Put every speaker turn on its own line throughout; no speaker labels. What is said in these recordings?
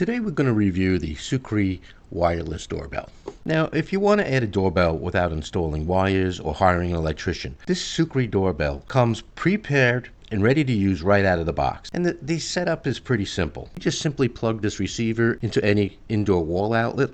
Today we're going to review the SECRUI wireless doorbell. Now, if you want to add a doorbell without installing wires or hiring an electrician, this SECRUI doorbell comes prepared and ready to use right out of the box. And the setup is pretty simple. You just simply plug this receiver into any indoor wall outlet.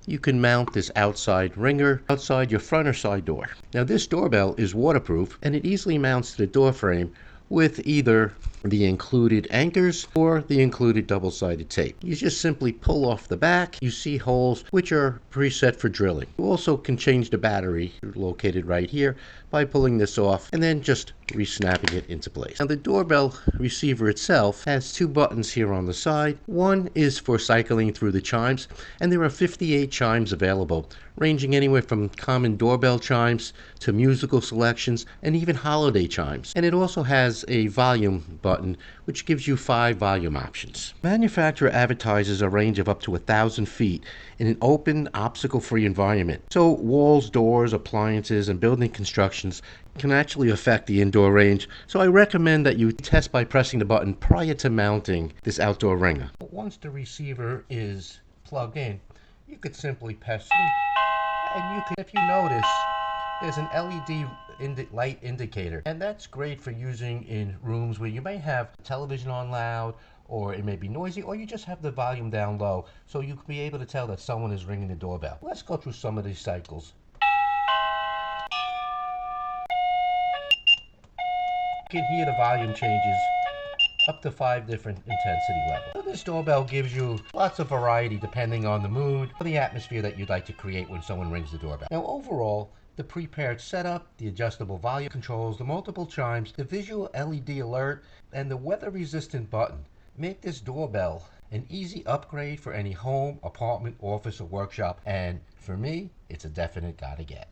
You can mount this outside ringer outside your front or side door. Now, this doorbell is waterproof and it easily mounts to the door frame with either the included anchors or the included double-sided tape. You just simply pull off the back. You see holes which are preset for drilling. You also can change the battery located right here by pulling this off and then just re-snapping it into place. Now, the doorbell receiver itself has two buttons here on the side. One is for cycling through the chimes, and there are 58 chimes available, ranging anywhere from common doorbell chimes to musical selections and even holiday chimes. And it also has a volume button which gives you 5 volume options. Manufacturer advertises a range of up to 1,000 feet in an open, obstacle-free environment. So walls, doors, appliances, and building constructions can actually affect the indoor range. So I recommend that you test by pressing the button prior to mounting this outdoor ringer. Once the receiver is plugged in, you could simply press it, and you can, if you notice, there's an LED light indicator, and that's great for using in rooms where you may have television on loud, or it may be noisy, or you just have the volume down low, so you can be able to tell that someone is ringing the doorbell. Let's go through some of these cycles. You can hear the volume changes up to 5 different intensity levels. So this doorbell gives you lots of variety depending on the mood or the atmosphere that you'd like to create when someone rings the doorbell. Now, overall, the prepared setup, the adjustable volume controls, the multiple chimes, the visual LED alert, and the weather-resistant button make this doorbell an easy upgrade for any home, apartment, office, or workshop. And for me, it's a definite gotta get.